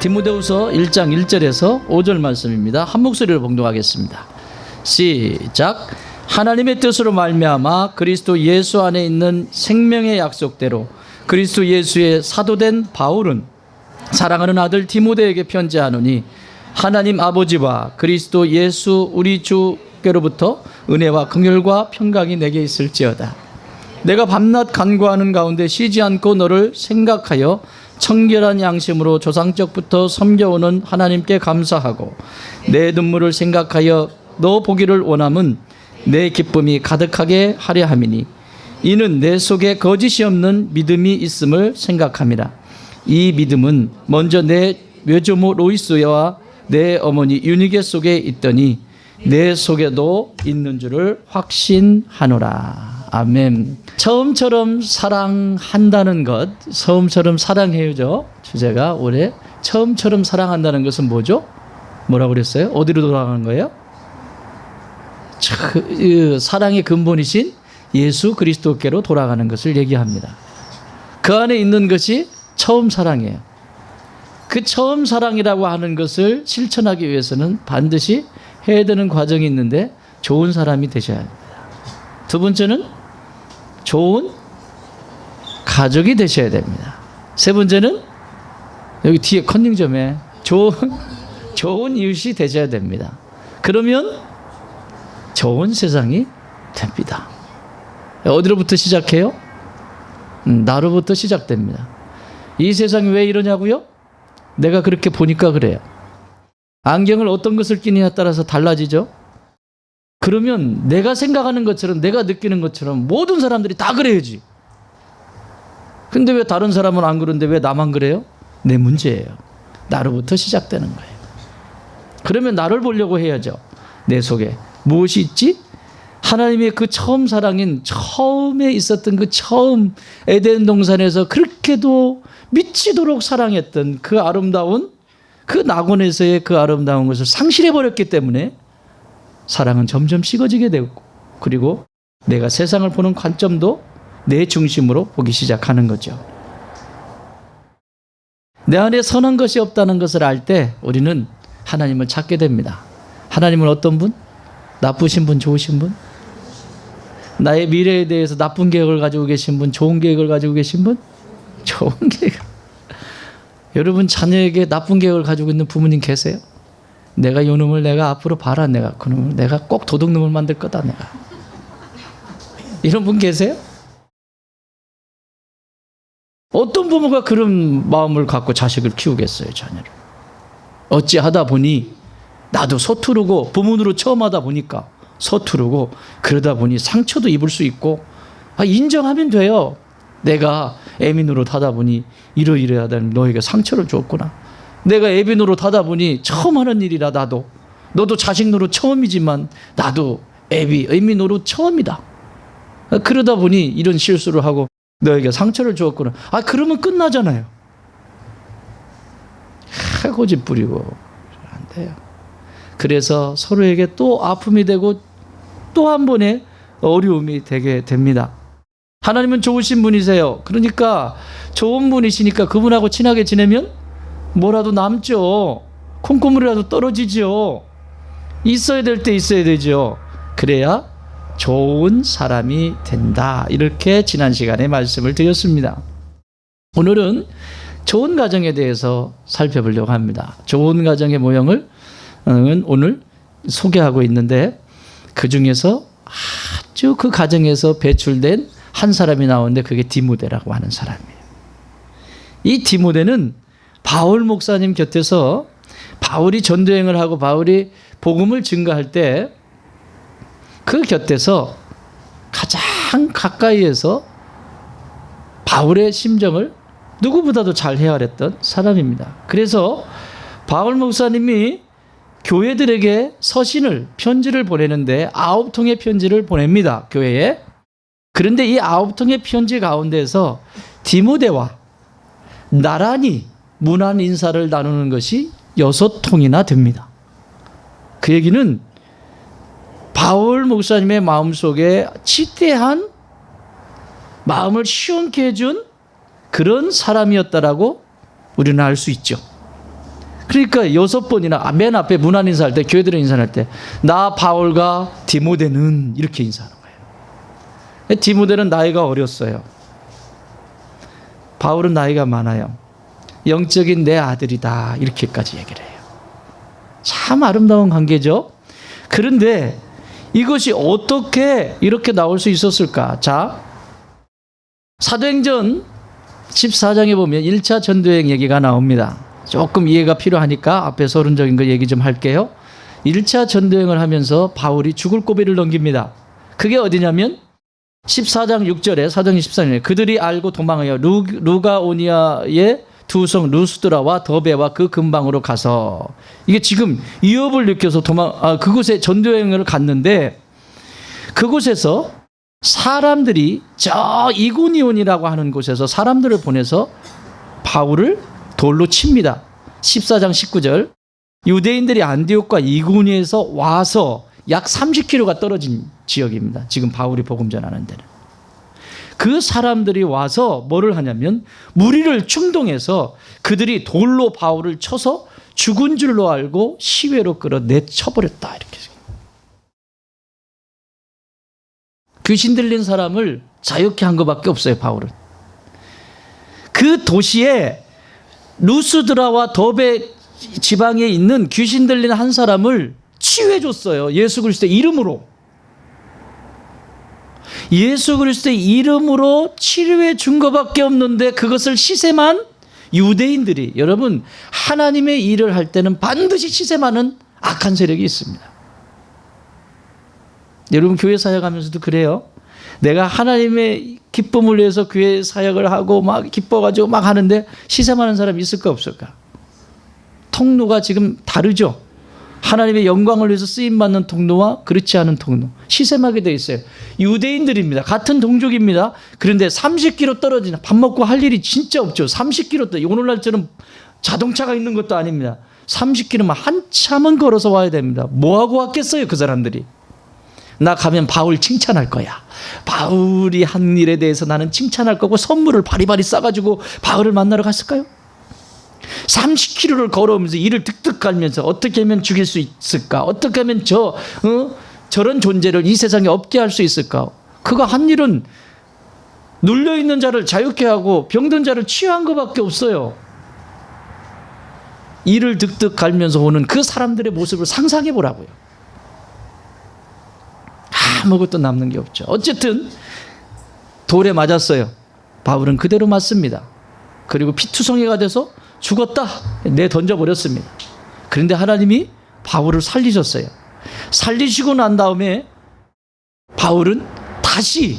디모데후서 1장 1절에서 5절 말씀입니다. 한 목소리로 봉독하겠습니다. 시작. 하나님의 뜻으로 말미암아 그리스도 예수 안에 있는 생명의 약속대로 그리스도 예수의 사도된 바울은 사랑하는 아들 디모데에게 편지하노니 하나님 아버지와 그리스도 예수 우리 주께로부터 은혜와 긍휼과 평강이 내게 있을지어다. 내가 밤낮 간구하는 가운데 쉬지 않고 너를 생각하여 청결한 양심으로 조상적부터 섬겨오는 하나님께 감사하고 내 눈물을 생각하여 너 보기를 원함은 내 기쁨이 가득하게 하려 함이니 이는 내 속에 거짓이 없는 믿음이 있음을 생각함이라. 이 믿음은 먼저 내 외조모 로이스와 내 어머니 유니게 속에 있더니 내 속에도 있는 줄을 확신하노라. 아멘. 처음처럼 사랑한다는 것, 처음처럼 사랑해요죠. 주제가 올해 처음처럼 사랑한다는 것은 뭐죠? 뭐라고 그랬어요? 어디로 돌아가는 거예요? 사랑의 근본이신 예수 그리스도께로 돌아가는 것을 얘기합니다. 그 안에 있는 것이 처음 사랑이에요. 그 처음 사랑이라고 하는 것을 실천하기 위해서는 반드시 해야 되는 과정이 있는데 좋은 사람이 되셔야 합니다. 두 번째는 좋은 가족이 되셔야 됩니다. 세 번째는 여기 뒤에 컨닝점에 좋은 이웃이 되셔야 됩니다. 그러면 좋은 세상이 됩니다. 어디로부터 시작해요? 나로부터 시작됩니다. 이 세상이 왜 이러냐고요? 내가 그렇게 보니까 그래요. 안경을 어떤 것을 끼느냐에 따라서 달라지죠. 그러면 내가 생각하는 것처럼 내가 느끼는 것처럼 모든 사람들이 다 그래야지. 근데 왜 다른 사람은 안 그런데 왜 나만 그래요? 내 문제예요. 나로부터 시작되는 거예요. 그러면 나를 보려고 해야죠. 내 속에 무엇이 있지? 하나님의 그 처음 사랑인 처음에 있었던 그 처음 에덴 동산에서 그렇게도 미치도록 사랑했던 그 아름다운 그 낙원에서의 그 아름다운 것을 상실해버렸기 때문에 사랑은 점점 식어지게 되고 그리고 내가 세상을 보는 관점도 내 중심으로 보기 시작하는 거죠. 내 안에 선한 것이 없다는 것을 알 때 우리는 하나님을 찾게 됩니다. 하나님은 어떤 분? 나쁘신 분, 좋으신 분? 나의 미래에 대해서 나쁜 계획을 가지고 계신 분, 좋은 계획을 가지고 계신 분? 좋은 계획. 여러분 자녀에게 나쁜 계획을 가지고 있는 부모님 계세요? 내가 요놈을 내가 앞으로 봐라. 내가 그놈을 내가 꼭 도둑놈을 만들 거다. 내가. 이런 분 계세요? 어떤 부모가 그런 마음을 갖고 자식을 키우겠어요, 자녀를. 어찌하다 보니 나도 서투르고 부모로 처음 하다 보니까 서투르고 그러다 보니 상처도 입을 수 있고 인정하면 돼요. 내가 애미 노릇하다 보니 이러이러하다 너에게 상처를 줬구나. 내가 애비 노릇하다 보니 처음 하는 일이라 너도 자식 노릇 처음이지만 나도 애미 노릇 처음이다. 그러다 보니 이런 실수를 하고 너에게 상처를 주었구나. 그러면 끝나잖아요. 고집 부리고 안 돼요. 그래서 서로에게 또 아픔이 되고 또 한 번의 어려움이 되게 됩니다. 하나님은 좋으신 분이세요. 그러니까 좋은 분이시니까 그분하고 친하게 지내면 뭐라도 남죠. 콩고물이라도 떨어지죠. 있어야 될 때 있어야 되죠. 그래야 좋은 사람이 된다. 이렇게 지난 시간에 말씀을 드렸습니다. 오늘은 좋은 가정에 대해서 살펴보려고 합니다. 좋은 가정의 모형을 오늘 소개하고 있는데 그 중에서 아주 그 가정에서 배출된 한 사람이 나오는데 그게 디모데라고 하는 사람이에요. 이 디모데는 바울 목사님 곁에서 바울이 전도행을 하고 바울이 복음을 증거할 때 그 곁에서 가장 가까이에서 바울의 심정을 누구보다도 잘 헤아렸던 사람입니다. 그래서 바울 목사님이 교회들에게 서신을 편지를 보내는데 9통의 편지를 보냅니다. 교회에. 그런데 이 9통의 편지 가운데서 디모데와 나란히 문안 인사를 나누는 것이 6통이나 됩니다. 그 얘기는 바울 목사님의 마음속에 지대한 마음을 시원케 해준 그런 사람이었다라고 우리는 알 수 있죠. 그러니까 6번이나 맨 앞에 문안 인사할 때, 교회들은 인사할 때, 나 바울과 디모데는 이렇게 인사하는 거예요. 디모데는 나이가 어렸어요. 바울은 나이가 많아요. 영적인 내 아들이다. 이렇게까지 얘기를 해요. 참 아름다운 관계죠. 그런데 이것이 어떻게 이렇게 나올 수 있었을까? 자, 사도행전 14장에 보면 1차 전도여행 얘기가 나옵니다. 조금 이해가 필요하니까 앞에 서론적인 거 얘기 좀 할게요. 1차 전도여행을 하면서 바울이 죽을 고비를 넘깁니다. 그게 어디냐면 14장 6절에 사도행전 14장에 그들이 알고 도망하여 루가오니아의 두 성 루스드라와 더베와 그 근방으로 가서, 이게 지금 위협을 느껴서 그곳에 전도여행을 갔는데, 그곳에서 사람들이 저 이고니온이라고 하는 곳에서 사람들을 보내서 바울을 돌로 칩니다. 14장 19절, 유대인들이 안디옥과 이고니에서 와서 약 30km가 떨어진 지역입니다. 지금 바울이 복음 전하는 데는. 그 사람들이 와서 뭐를 하냐면 무리를 충동해서 그들이 돌로 바울을 쳐서 죽은 줄로 알고 시외로 끌어 내쳐버렸다. 이렇게. 귀신 들린 사람을 자유케 한 것밖에 없어요, 바울은. 그 도시에 루스드라와 더베 지방에 있는 귀신 들린 한 사람을 치유해 줬어요. 예수 그리스도의 이름으로. 예수 그리스도의 이름으로 치료해 준 것밖에 없는데 그것을 시샘한 유대인들이, 여러분 하나님의 일을 할 때는 반드시 시샘하는 악한 세력이 있습니다. 여러분 교회 사역하면서도 그래요. 내가 하나님의 기쁨을 위해서 교회 사역을 하고 막 기뻐가지고 막 하는데 시샘하는 사람이 있을까 없을까? 통로가 지금 다르죠. 하나님의 영광을 위해서 쓰임받는 통로와 그렇지 않은 통로, 시샘하게 돼 있어요. 유대인들입니다. 같은 동족입니다. 그런데 30km 떨어지나 밥 먹고 할 일이 진짜 없죠. 30km, 오늘날처럼 자동차가 있는 것도 아닙니다. 30km만 한참은 걸어서 와야 됩니다. 뭐하고 왔겠어요, 그 사람들이? 나 가면 바울 칭찬할 거야. 바울이 한 일에 대해서 나는 칭찬할 거고 선물을 바리바리 싸가지고 바울을 만나러 갔을까요? 30km를 걸어오면서 이를 득득 갈면서 어떻게 하면 죽일 수 있을까? 어떻게 하면 저런 존재를 이 세상에 없게 할 수 있을까? 그가 한 일은 눌려있는 자를 자유케 하고 병든 자를 치유한 것밖에 없어요. 이를 득득 갈면서 오는 그 사람들의 모습을 상상해 보라고요. 아무것도 남는 게 없죠. 어쨌든 돌에 맞았어요. 바울은 그대로 맞습니다. 그리고 피투성이가 돼서 죽었다 내던져버렸습니다. 그런데 하나님이 바울을 살리셨어요. 살리시고 난 다음에 바울은 다시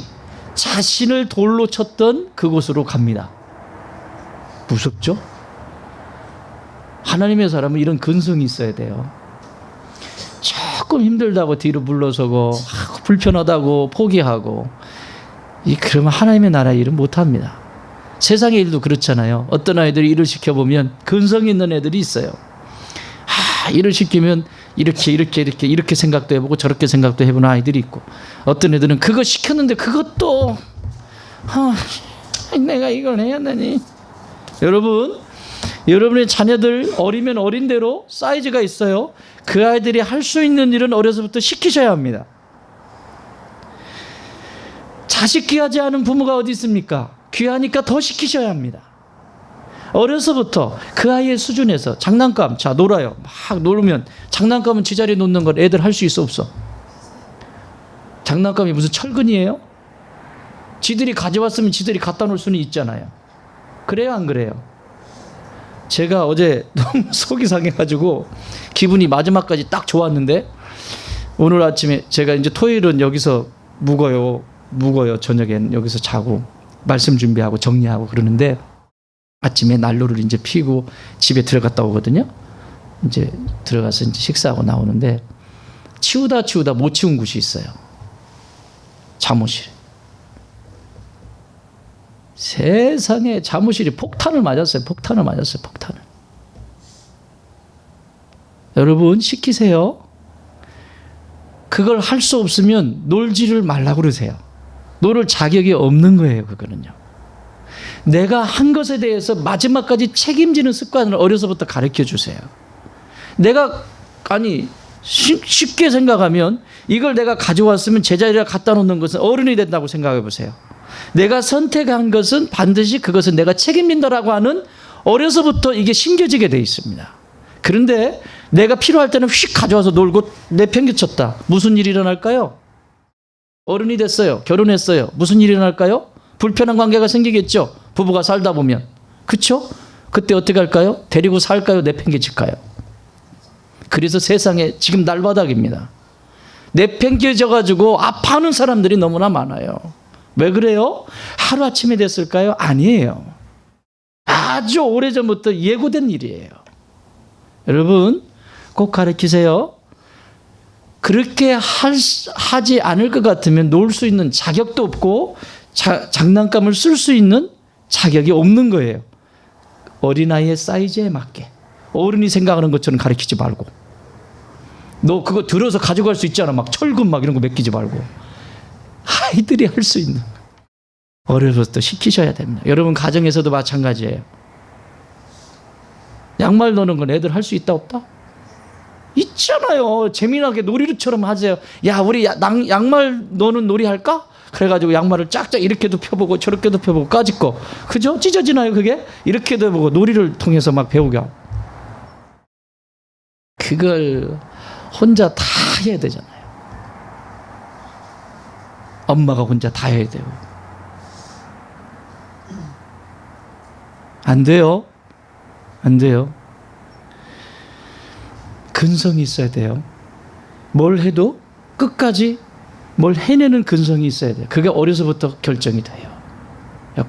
자신을 돌로 쳤던 그곳으로 갑니다. 무섭죠? 하나님의 사람은 이런 근성이 있어야 돼요. 조금 힘들다고 뒤로 물러서고 불편하다고 포기하고, 그러면 하나님의 나라 일은 못합니다. 세상의 일도 그렇잖아요. 어떤 아이들이 일을 시켜보면 근성 있는 애들이 있어요. 일을 시키면 이렇게 생각도 해보고 저렇게 생각도 해보는 아이들이 있고, 어떤 애들은 그거 시켰는데 그것도 내가 이걸 해야 되니? 여러분의 자녀들 어리면 어린 대로 사이즈가 있어요. 그 아이들이 할 수 있는 일은 어려서부터 시키셔야 합니다. 자식 귀하지 않은 부모가 어디 있습니까? 귀하니까 더 시키셔야 합니다. 어려서부터 그 아이의 수준에서 장난감, 자 놀아요. 막 놀면 장난감은 제자리에 놓는 걸 애들 할 수 있어 없어? 장난감이 무슨 철근이에요? 지들이 가져왔으면 지들이 갖다 놓을 수는 있잖아요. 그래요, 안 그래요? 제가 어제 너무 속이 상해가지고 기분이 마지막까지 딱 좋았는데, 오늘 아침에 제가 이제 토요일은 여기서 묵어요. 저녁엔 여기서 자고 말씀 준비하고 정리하고 그러는데, 아침에 난로를 이제 피고 집에 들어갔다 오거든요. 이제 들어가서 이제 식사하고 나오는데 치우다 못 치운 곳이 있어요. 잠옷이. 세상에 잠옷이 폭탄을 맞았어요. 폭탄을. 여러분 시키세요. 그걸 할 수 없으면 놀지를 말라고 그러세요. 놀을 자격이 없는 거예요. 그거는요. 내가 한 것에 대해서 마지막까지 책임지는 습관을 어려서부터 가르쳐 주세요. 내가 쉽게 생각하면 이걸 내가 가져왔으면 제자리에 갖다 놓는 것은 어른이 된다고 생각해 보세요. 내가 선택한 것은 반드시 그것은 내가 책임진다라고 하는 어려서부터 이게 심겨지게 돼 있습니다. 그런데 내가 필요할 때는 휙 가져와서 놀고 내팽개쳤다. 무슨 일이 일어날까요? 어른이 됐어요. 결혼했어요. 무슨 일이 일어날까요? 불편한 관계가 생기겠죠. 부부가 살다 보면. 그렇죠? 그때 어떻게 할까요? 데리고 살까요? 내팽개칠까요? 그래서 세상에 지금 날바닥입니다. 내팽개져가지고 아파하는 사람들이 너무나 많아요. 왜 그래요? 하루아침에 됐을까요? 아니에요. 아주 오래전부터 예고된 일이에요. 여러분 꼭 가르치세요. 그렇게 하지 않을 것 같으면 놀 수 있는 자격도 없고 장난감을 쓸 수 있는 자격이 없는 거예요. 어린아이의 사이즈에 맞게 어른이 생각하는 것처럼 가르치지 말고, 너 그거 들어서 가져갈 수 있잖아 막 철근 막 이런 거 맡기지 말고 아이들이 할 수 있는 어려서부터 시키셔야 됩니다. 여러분 가정에서도 마찬가지예요. 양말 넣는 건 애들 할 수 있다 없다? 있잖아요. 재미나게 놀이처럼 하세요. 야 우리 양말 넣는 놀이 할까? 그래가지고 양말을 짝짝 이렇게도 펴보고 저렇게도 펴보고 까짓 거 그죠? 찢어지나요 그게? 이렇게도 해보고 놀이를 통해서 막 배우게 하고, 그걸 혼자 다 해야 되잖아요. 엄마가 혼자 다 해야 되고. 안 돼요. 안 돼요. 근성이 있어야 돼요. 뭘 해도 끝까지 뭘 해내는 근성이 있어야 돼요. 그게 어려서부터 결정이 돼요.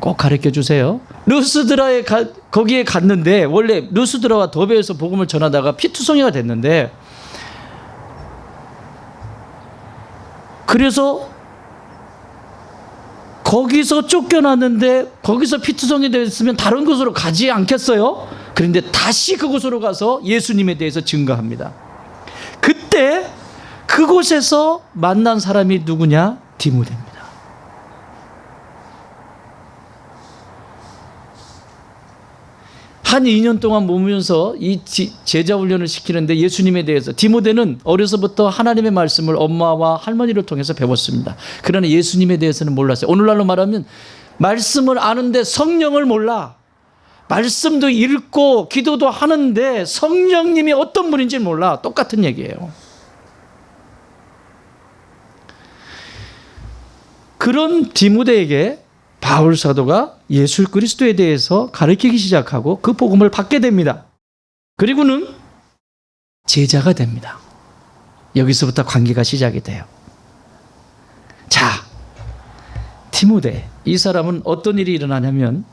꼭 가르쳐 주세요. 루스드라에 거기에 갔는데, 원래 루스드라와 더베에서 복음을 전하다가 피투성이가 됐는데, 그래서 거기서 쫓겨났는데 거기서 피투성이 됐으면 다른 곳으로 가지 않겠어요? 그런데 다시 그곳으로 가서 예수님에 대해서 증거합니다. 그때 그곳에서 만난 사람이 누구냐? 디모데입니다. 한 2년 동안 모으면서 이 제자 훈련을 시키는데 예수님에 대해서, 디모데는 어려서부터 하나님의 말씀을 엄마와 할머니를 통해서 배웠습니다. 그러나 예수님에 대해서는 몰랐어요. 오늘날로 말하면 말씀을 아는데 성령을 몰라. 말씀도 읽고 기도도 하는데 성령님이 어떤 분인지 몰라. 똑같은 얘기예요. 그런 디모데에게 바울 사도가 예수 그리스도에 대해서 가르치기 시작하고 그 복음을 받게 됩니다. 그리고는 제자가 됩니다. 여기서부터 관계가 시작이 돼요. 자, 디모데, 이 사람은 어떤 일이 일어나냐면,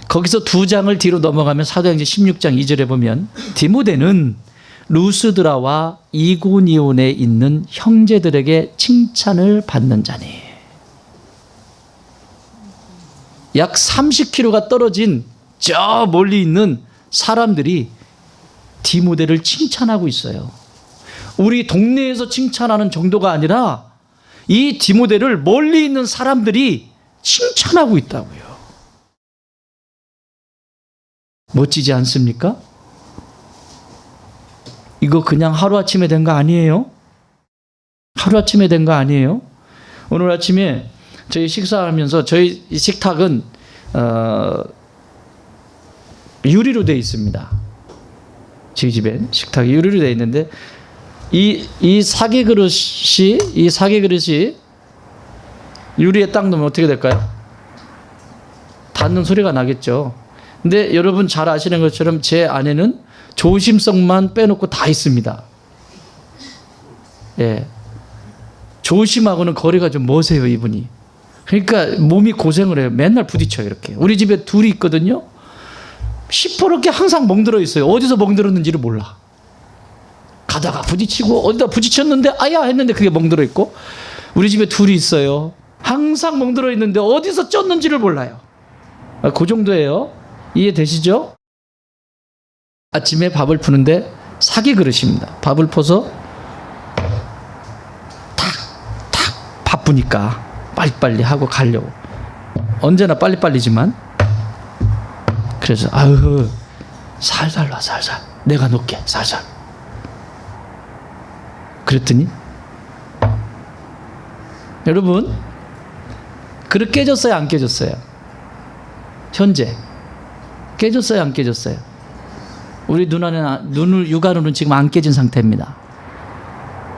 거기서 2장을 뒤로 넘어가면 사도행전 16장 2절에 보면 디모데는 루스드라와 이고니온에 있는 형제들에게 칭찬을 받는 자니, 약 30km가 떨어진 저 멀리 있는 사람들이 디모데를 칭찬하고 있어요. 우리 동네에서 칭찬하는 정도가 아니라 이 디모데를 멀리 있는 사람들이 칭찬하고 있다고요. 멋지지 않습니까? 이거 그냥 하루아침에 된 거 아니에요? 하루아침에 된 거 아니에요? 오늘 아침에 저희 식사하면서, 저희 식탁은 유리로 되어 있습니다. 저희 집에 식탁이 유리로 되어 있는데, 이 사계 그릇이 유리에 딱 넣으면 어떻게 될까요? 닿는 소리가 나겠죠. 근데 여러분 잘 아시는 것처럼 제 안에는 조심성만 빼놓고 다 있습니다. 예. 조심하고는 거리가 좀 머세요, 이분이. 그러니까 몸이 고생을 해요. 맨날 부딪혀요, 이렇게. 우리 집에 둘이 있거든요. 시퍼렇게 항상 멍들어 있어요. 어디서 멍들었는지를 몰라. 가다가 부딪히고, 어디다 부딪혔는데 아야 했는데 그게 멍들어 있고. 우리 집에 둘이 있어요. 항상 멍들어 있는데 어디서 쪘는지를 몰라요. 그 정도예요. 이해되시죠? 아침에 밥을 푸는데 사기 그릇입니다. 밥을 퍼서 탁탁 바쁘니까 빨리빨리 하고 가려고. 언제나 빨리빨리지만. 그래서 아유 살살 놔, 살살. 내가 놓게 살살. 그랬더니 여러분, 그릇 깨졌어요, 안 깨졌어요? 현재 깨졌어요, 안 깨졌어요? 우리 눈을 육안으로는 지금 안 깨진 상태입니다.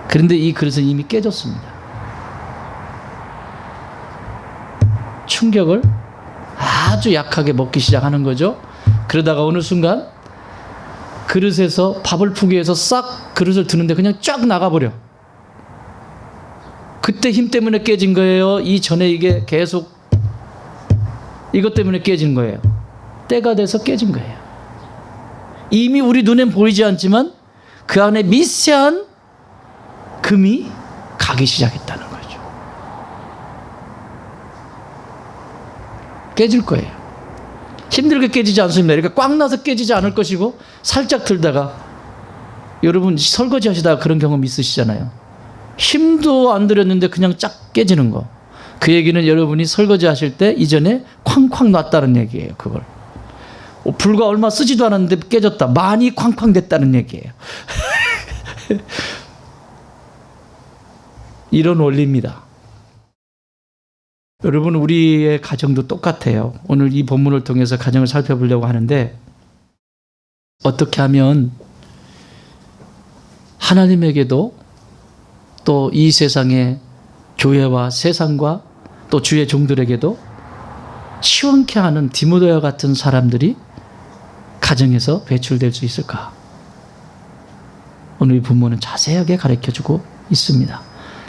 그런데 이 그릇은 이미 깨졌습니다. 충격을 아주 약하게 먹기 시작하는 거죠. 그러다가 어느 순간 그릇에서 밥을 푸기 위해서 싹 그릇을 드는데 그냥 쫙 나가버려. 그때 힘 때문에 깨진 거예요? 이전에 이게 계속 이것 때문에 깨진 거예요? 때가 돼서 깨진 거예요. 이미 우리 눈엔 보이지 않지만 그 안에 미세한 금이 가기 시작했다는 거죠. 깨질 거예요. 힘들게 깨지지 않습니다. 이렇게 꽉 나서 깨지지 않을 것이고, 살짝 들다가, 여러분 설거지 하시다가 그런 경험 있으시잖아요. 힘도 안 들였는데 그냥 쫙 깨지는 거. 그 얘기는 여러분이 설거지 하실 때 이전에 쾅쾅 놨다는 얘기예요. 그걸 불과 얼마 쓰지도 않았는데 깨졌다, 많이 쾅쾅 됐다는 얘기예요. 이런 원리입니다. 여러분, 우리의 가정도 똑같아요. 오늘 이 본문을 통해서 가정을 살펴보려고 하는데, 어떻게 하면 하나님에게도 또 이 세상의 교회와 세상과 또 주의 종들에게도 시원케 하는 디모데와 같은 사람들이 가정에서 배출될 수 있을까? 오늘 이 본문은 자세하게 가르쳐주고 있습니다.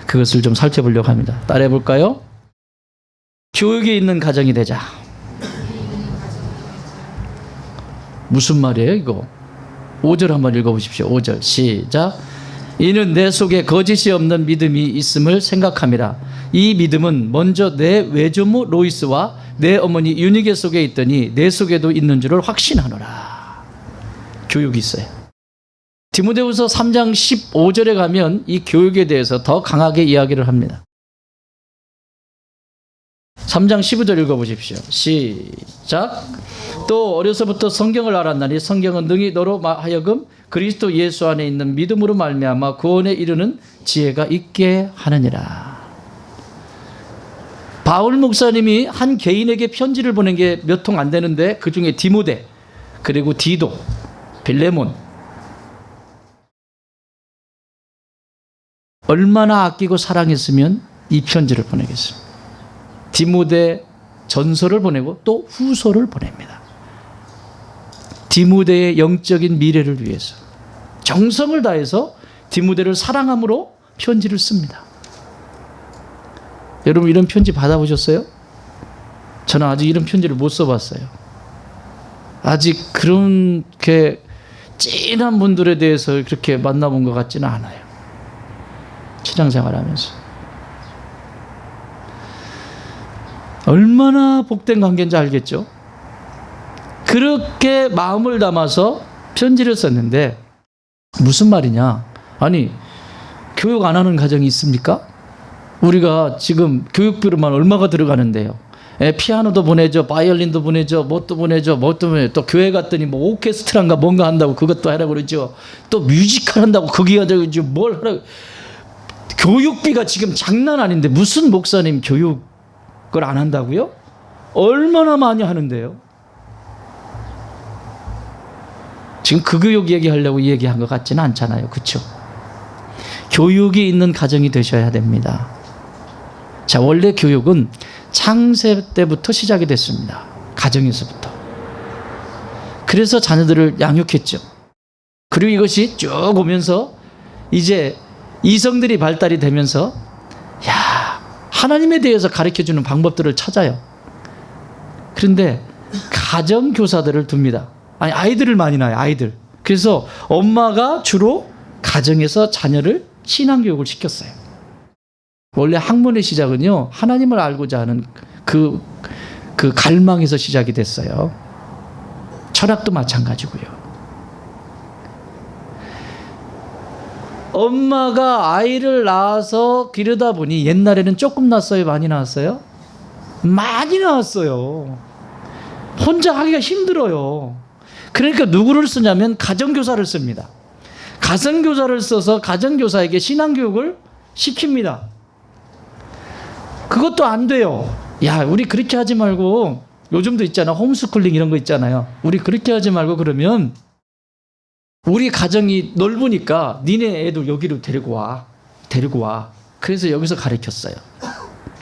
그것을 좀 살펴보려고 합니다. 따라해 볼까요? 교육이 있는 가정이 되자. 무슨 말이에요 이거? 5절 한번 읽어보십시오. 5절 시작. 이는 내 속에 거짓이 없는 믿음이 있음을 생각함이라. 이 믿음은 먼저 내 외조모 로이스와 내 어머니 유니게 속에 있더니 내 속에도 있는 줄을 확신하노라. 교육이 있어요. 디모데후서 3장 15절에 가면 이 교육에 대해서 더 강하게 이야기를 합니다. 3장 15절 읽어보십시오. 시작. 또 어려서부터 성경을 알았나니 성경은 능히 너로 하여금 그리스도 예수 안에 있는 믿음으로 말미암아 구원에 이르는 지혜가 있게 하느니라. 바울 목사님이 한 개인에게 편지를 보낸 게 몇 통 안 되는데, 그 중에 디모데, 그리고 디도, 빌레몬, 얼마나 아끼고 사랑했으면 이 편지를 보내겠습니까? 디모데 전서를 보내고 또 후서를 보냅니다. 디모데의 영적인 미래를 위해서 정성을 다해서 디모데를 사랑함으로 편지를 씁니다. 여러분, 이런 편지 받아보셨어요? 저는 아직 이런 편지를 못 써봤어요. 아직 그렇게 찐한 분들에 대해서 그렇게 만나본 것 같지는 않아요. 신앙생활 하면서. 얼마나 복된 관계인지 알겠죠? 그렇게 마음을 담아서 편지를 썼는데, 무슨 말이냐? 아니, 교육 안 하는 가정이 있습니까? 우리가 지금 교육비로만 얼마가 들어가는데요. 피아노도 보내줘, 바이올린도 보내줘, 뭣도 보내줘, 또 교회 갔더니 뭐 오케스트라인가 뭔가 한다고 그것도 하라고 그러죠. 또 뮤지컬 한다고 거기 가자고 뭘 하라고. 교육비가 지금 장난 아닌데 무슨 목사님 교육을 안 한다고요? 얼마나 많이 하는데요. 지금 그 교육 얘기하려고 얘기한 것 같지는 않잖아요. 그렇죠? 교육이 있는 가정이 되셔야 됩니다. 자, 원래 교육은 창세 때부터 시작이 됐습니다. 가정에서부터. 그래서 자녀들을 양육했죠. 그리고 이것이 쭉 오면서 이제 이성들이 발달이 되면서, 야, 하나님에 대해서 가르쳐주는 방법들을 찾아요. 그런데 가정교사들을 둡니다. 아니, 아이들을 많이 낳아요. 아이들. 그래서 엄마가 주로 가정에서 자녀를 신앙교육을 시켰어요. 원래 학문의 시작은요, 하나님을 알고자 하는 그 갈망에서 시작이 됐어요. 철학도 마찬가지고요. 엄마가 아이를 낳아서 기르다 보니, 옛날에는 조금 낳았어요? 많이 낳았어요? 많이 낳았어요. 혼자 하기가 힘들어요. 그러니까 누구를 쓰냐면 가정교사를 씁니다. 가정교사를 써서 가정교사에게 신앙교육을 시킵니다. 그것도 안 돼요. 야, 우리 그렇게 하지 말고, 요즘도 있잖아. 홈스쿨링 이런 거 있잖아요. 우리 그렇게 하지 말고 그러면 우리 가정이 넓으니까 니네 애들 여기로 데리고 와. 그래서 여기서 가르쳤어요.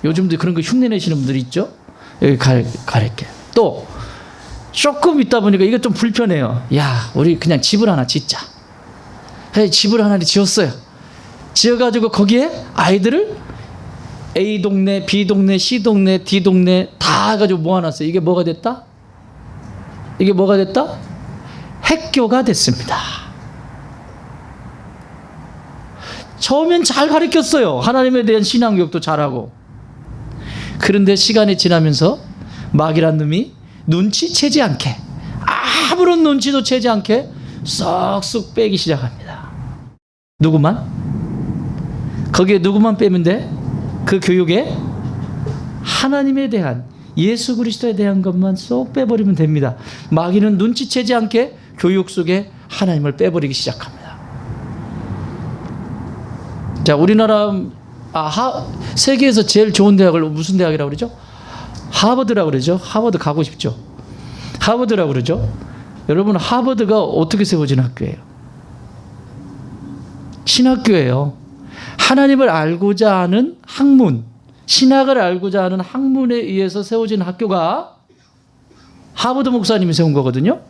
요즘도 그런 거 흉내 내시는 분들 있죠? 여기 가르쳐. 또 조금 있다 보니까 이게 좀 불편해요. 야, 우리 그냥 집을 하나 짓자. 집을 하나 지었어요. 지어가지고 거기에 아이들을 A 동네, B 동네, C 동네, D 동네 다 가지고 모아놨어요. 이게 뭐가 됐다? 학교가 됐습니다. 처음엔 잘 가르쳤어요. 하나님에 대한 신앙교육도 잘하고. 그런데 시간이 지나면서 마귀란 놈이 눈치채지 않게, 아무런 눈치도 채지 않게 쏙쏙 빼기 시작합니다. 거기에 누구만 빼면 돼? 그 교육에 하나님에 대한, 예수 그리스도에 대한 것만 쏙 빼버리면 됩니다. 마귀는 눈치채지 않게 교육 속에 하나님을 빼버리기 시작합니다. 자, 우리나라 세계에서 제일 좋은 대학을 무슨 대학이라고 그러죠? 하버드라고 그러죠. 하버드 가고 싶죠. 하버드라고 그러죠. 여러분, 하버드가 어떻게 세워진 학교예요? 신학교예요. 하나님을 알고자 하는 학문, 신학을 알고자 하는 학문에 의해서 세워진 학교가 하버드 목사님이 세운 거거든요.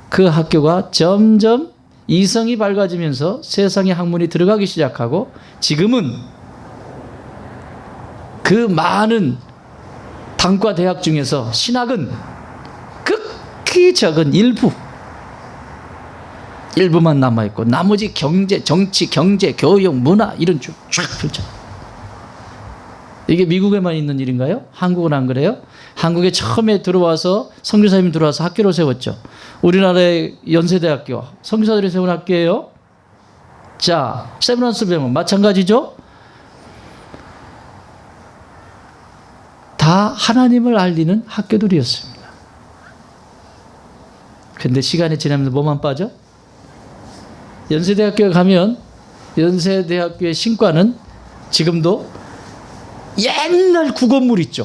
그 학교가 점점 이성이 밝아지면서 세상의 학문이 들어가기 시작하고, 지금은 그 많은 단과 대학 중에서 신학은 극히 적은 일부만 남아있고, 나머지 경제, 정치, 경제, 교육, 문화 이런 쭉 펼쳐. 이게 미국에만 있는 일인가요? 한국은 안 그래요? 한국에 처음에 들어와서 선교사님이 들어와서 학교를 세웠죠. 우리나라의 연세대학교 선교사들이 세운 학교예요. 자, 세브란스 병원 마찬가지죠. 다 하나님을 알리는 학교들이었습니다. 그런데 시간이 지나면서 뭐만 빠져? 연세대학교에 가면 연세대학교의 신과는 지금도 옛날 구건물 있죠.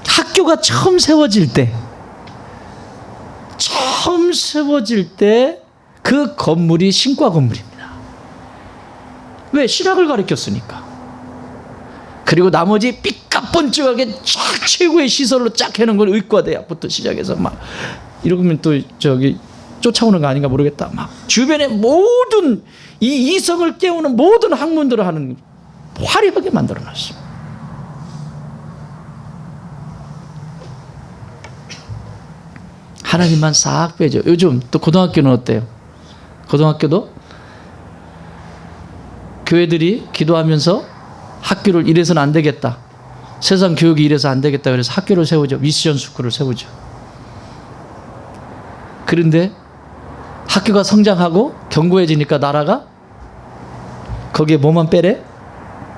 학교가 처음 세워질 때 그 건물이 신과 건물입니다. 왜? 신학을 가르쳤으니까. 그리고 나머지 삐까뻔쩍하게 쫙 최고의 시설로 쫙 해놓은 건 의과대학부터 시작해서 막 이러면 또 쫓아오는 거 아닌가 모르겠다. 막 주변에 모든 이 이성을 깨우는 모든 학문들을 하는 화려하게 만들어놨습니다. 하나님만 싹 빼죠. 요즘 또 고등학교는 어때요? 고등학교도 교회들이 기도하면서 학교를 이래서는 안 되겠다. 세상 교육이 이래서 안 되겠다. 그래서 학교를 세우죠. 미션 스쿨을 세우죠. 그런데 학교가 성장하고 견고해지니까 나라가 거기에 뭐만 빼래?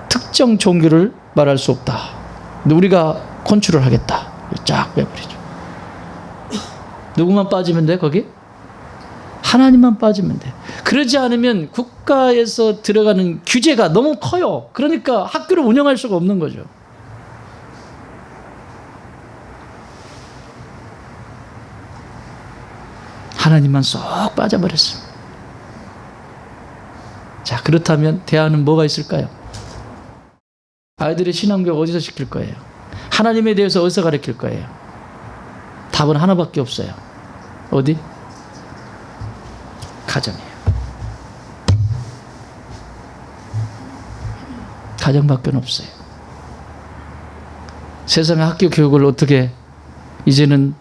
특정 종교를 말할 수 없다. 근데 우리가 컨트롤 하겠다. 쫙 빼버리죠. 누구만 빠지면 돼? 거기? 하나님만 빠지면 돼. 그러지 않으면 국가에서 들어가는 규제가 너무 커요. 그러니까 학교를 운영할 수가 없는 거죠. 하나님만 쏙 빠져버렸습니다. 자, 그렇다면 대안은 뭐가 있을까요? 아이들의 신앙교육 어디서 시킬 거예요? 하나님에 대해서 어디서 가르칠 거예요? 답은 하나밖에 없어요. 어디? 가정이에요. 가정밖에 없어요. 세상의 학교 교육을 어떻게 이제는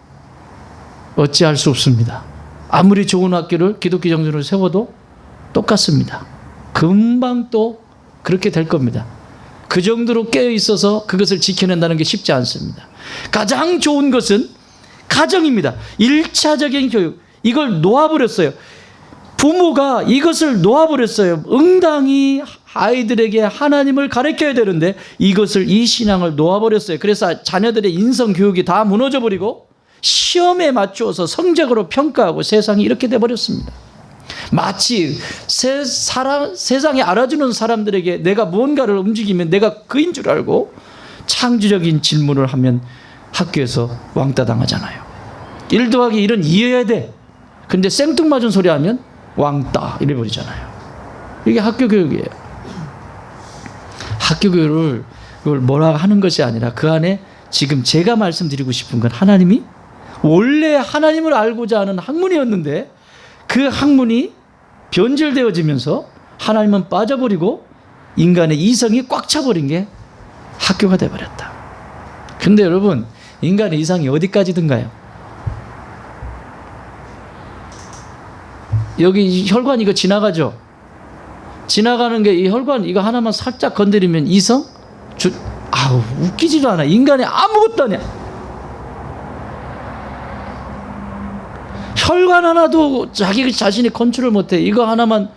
어찌할 수 없습니다. 아무리 좋은 학교를 기독교 정신으로 세워도 똑같습니다. 금방 또 그렇게 될 겁니다. 그 정도로 깨어 있어서 그것을 지켜낸다는 게 쉽지 않습니다. 가장 좋은 것은 가정입니다. 1차적인 교육, 이걸 놓아버렸어요. 부모가 이것을 놓아버렸어요. 응당히 아이들에게 하나님을 가르쳐야 되는데 이 신앙을 놓아버렸어요. 그래서 자녀들의 인성교육이 다 무너져버리고 시험에 맞추어서 성적으로 평가하고 세상이 이렇게 돼버렸습니다. 마치 세상에 알아주는 사람들에게 내가 무언가를 움직이면 내가 그인 줄 알고 창조적인 질문을 하면 학교에서 왕따 당하잖아요. 1 더하기 1은 2여야 돼. 근데 생뚱맞은 소리 하면 왕따 이래버리잖아요. 이게 학교 교육이에요. 학교 교육을 그걸 뭐라 하는 것이 아니라 그 안에 지금 제가 말씀드리고 싶은 건 하나님이 원래 하나님을 알고자 하는 학문이었는데 그 학문이 변질되어지면서 하나님은 빠져버리고 인간의 이성이 꽉 차버린 게 학교가 돼버렸다. 근데 여러분, 인간의 이성이 어디까지든가요? 여기 혈관 이거 지나가죠? 지나가는 게 이 혈관 이거 하나만 살짝 건드리면 이성? 웃기지도 않아. 인간이 아무것도 아니야. 혈관 하나도 자기 자신이 컨트롤 못해. 이거 하나만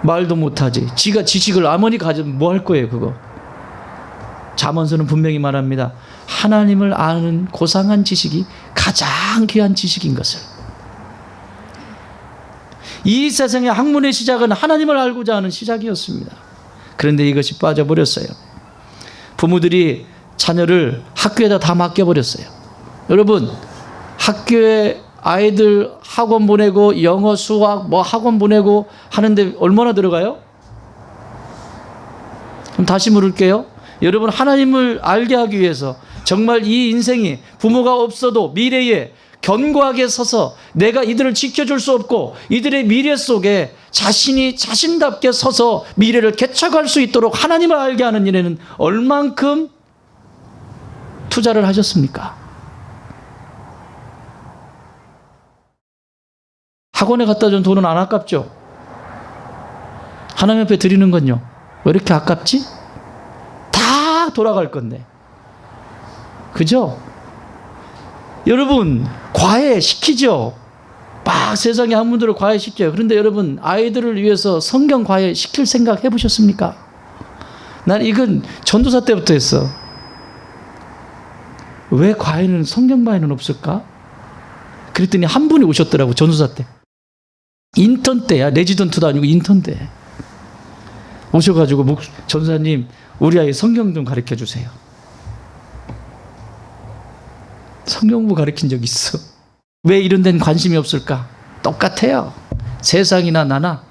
말도 못하지. 지가 지식을 아무리 가지면 뭐 할 거예요 그거. 잠언서는 분명히 말합니다. 하나님을 아는 고상한 지식이 가장 귀한 지식인 것을. 이 세상의 학문의 시작은 하나님을 알고자 하는 시작이었습니다. 그런데 이것이 빠져버렸어요. 부모들이 자녀를 학교에다 다 맡겨버렸어요. 여러분, 학교에 아이들 학원 보내고 영어, 수학 뭐 학원 보내고 하는데 얼마나 들어가요? 그럼 다시 물을게요. 여러분, 하나님을 알게 하기 위해서 정말 이 인생이 부모가 없어도 미래에 견고하게 서서 내가 이들을 지켜줄 수 없고 이들의 미래 속에 자신이 자신답게 서서 미래를 개척할 수 있도록 하나님을 알게 하는 일에는 얼만큼 투자를 하셨습니까? 학원에 갖다 준 돈은 안 아깝죠? 하나님 앞에 드리는 건요, 왜 이렇게 아깝지? 다 돌아갈 건데. 그죠? 여러분, 과외시키죠? 막 세상의 학문들을 과외시켜요. 그런데 여러분, 아이들을 위해서 성경 과외시킬 생각 해보셨습니까? 난 이건 전도사 때부터 했어. 왜 과외는, 성경 과외는 없을까? 그랬더니 한 분이 오셨더라고, 전도사 때. 인턴 때야. 레지던트도 아니고 인턴 때. 오셔가지고, 전도사님, 우리 아이 성경 좀 가르쳐 주세요. 성경부 가르친 적 있어. 왜 이런 데는 관심이 없을까? 똑같아요. 세상이나 나나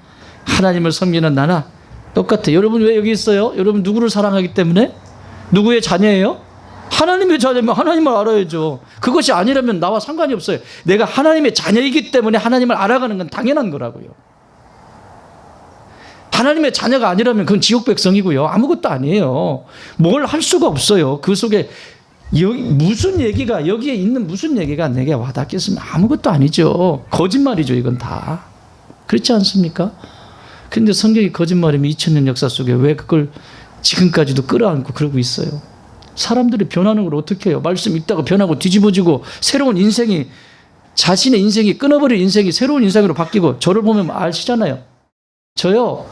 하나님을 섬기는 나나 똑같아요. 여러분 왜 여기 있어요? 여러분 누구를 사랑하기 때문에? 누구의 자녀예요? 하나님의 자녀면 하나님을 알아야죠. 그것이 아니라면 나와 상관이 없어요. 내가 하나님의 자녀이기 때문에 하나님을 알아가는 건 당연한 거라고요. 하나님의 자녀가 아니라면 그건 지옥 백성이고요. 아무것도 아니에요. 뭘 할 수가 없어요. 그 속에 무슨 얘기가, 여기에 있는 무슨 얘기가 내게 와닿겠으면 아무것도 아니죠. 거짓말이죠, 이건 다. 그렇지 않습니까? 근데 성경이 거짓말이면 2000년 역사 속에 왜 그걸 지금까지도 끌어안고 그러고 있어요? 사람들이 변하는 걸 어떻게 해요? 말씀 읽다가 변하고 뒤집어지고 새로운 인생이, 자신의 인생이, 끊어버린 인생이 새로운 인생으로 바뀌고. 저를 보면 아시잖아요. 저요,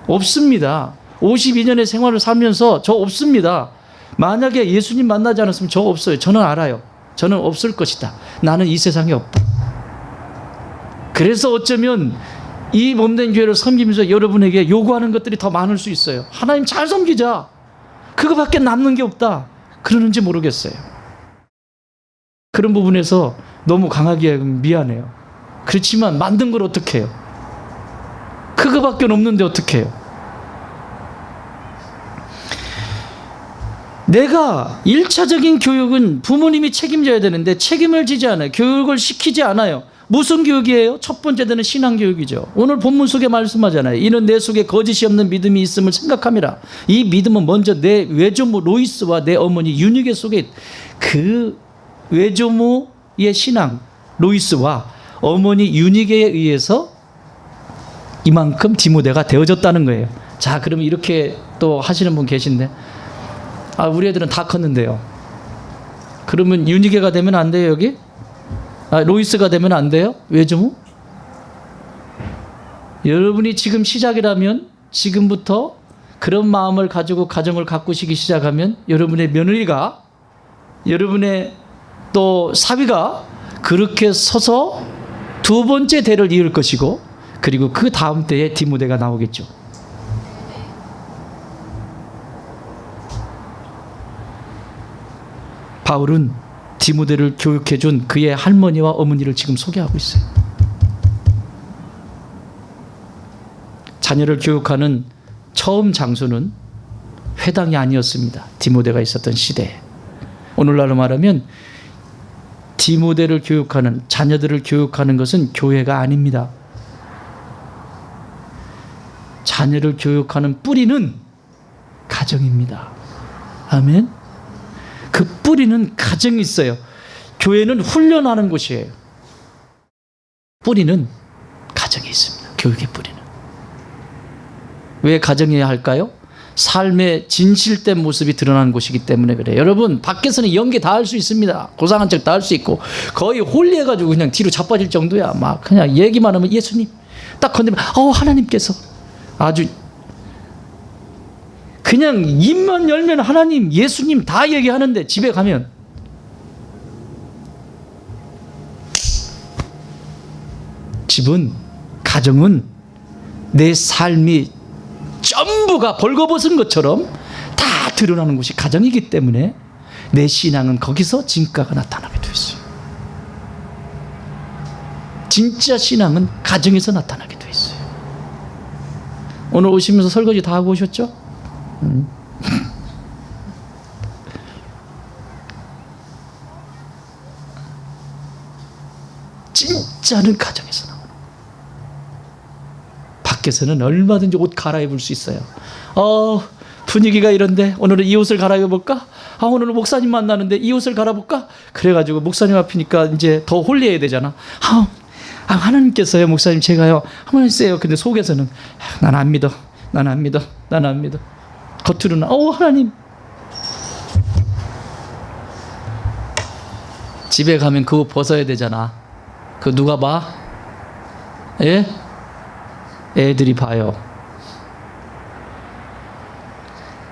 없습니다. 52년의 생활을 살면서 저 없습니다. 만약에 예수님 만나지 않았으면 저 없어요. 저는 알아요. 저는 없을 것이다. 나는 이 세상에 없다. 그래서 어쩌면 이 몸된 교회를 섬기면서 여러분에게 요구하는 것들이 더 많을 수 있어요. 하나님 잘 섬기자. 그거밖에 남는 게 없다. 그러는지 모르겠어요. 그런 부분에서 너무 강하게 미안해요. 그렇지만 만든 걸 어떻게 해요? 그거밖에 없는데 어떻게 해요? 내가 1차적인 교육은 부모님이 책임져야 되는데 책임을 지지 않아요. 교육을 시키지 않아요. 무슨 교육이에요? 첫 번째 되는 신앙교육이죠. 오늘 본문 속에 말씀하잖아요. 이는 내 속에 거짓이 없는 믿음이 있음을 생각함이라. 이 믿음은 먼저 내 외조모 로이스와 내 어머니 유니게 속에, 그 외조모의 신앙 로이스와 어머니 유니게에 의해서 이만큼 디모데가 되어졌다는 거예요. 자, 그러면 이렇게 또 하시는 분 계신데, 우리 애들은 다 컸는데요. 그러면 유니게가 되면 안 돼요, 여기? 로이스가 되면 안 돼요? 외조모? 여러분이 지금 시작이라면, 지금부터 그런 마음을 가지고 가정을 가꾸시기 시작하면 여러분의 며느리가 여러분의 또 사위가 그렇게 서서 두 번째 대를 이을 것이고, 그리고 그 다음 때에 디모데가 나오겠죠. 바울은 디모데를 교육해준 그의 할머니와 어머니를 지금 소개하고 있어요. 자녀를 교육하는 처음 장소는 회당이 아니었습니다. 디모데가 있었던 시대에. 오늘날로 말하면 디모데를 교육하는, 자녀들을 교육하는 것은 교회가 아닙니다. 자녀를 교육하는 뿌리는 가정입니다. 아멘. 그 뿌리는 가정이 있어요. 교회는 훈련하는 곳이에요. 뿌리는 가정에 있습니다. 교육의 뿌리는. 왜 가정이어야 할까요? 삶의 진실된 모습이 드러나는 곳이기 때문에 그래요. 여러분, 밖에서는 연기 다 할 수 있습니다. 고상한 척 다 할 수 있고, 거의 홀리해가지고 그냥 뒤로 자빠질 정도야. 막 그냥 얘기만 하면 예수님 딱 건드리면 하나님께서, 아주 그냥 입만 열면 하나님, 예수님 다 얘기하는데 집에 가면 집은, 가정은 내 삶이 전부가 벌거벗은 것처럼 다 드러나는 곳이 가정이기 때문에 내 신앙은 거기서 진가가 나타나게 되어 있어요. 진짜 신앙은 가정에서 나타나게 되어 있어요. 오늘 오시면서 설거지 다 하고 오셨죠? 진짜는 가정에서 나와요. 밖에서는 얼마든지 옷 갈아입을 수 있어요. 분위기가 이런데 오늘은 이 옷을 갈아입어볼까? 오늘은 목사님 만나는데 이 옷을 갈아볼까? 그래가지고 목사님 앞이니까 이제 더 홀리해야 되잖아. 하나님께서요, 목사님 제가요 한번 했어요. 근데 속에서는 난 안 믿어, 난 안 믿어, 난 안 믿어. 겉으로는 하나님. 집에 가면 그거 벗어야 되잖아. 그거 누가 봐? 예? 애들이 봐요.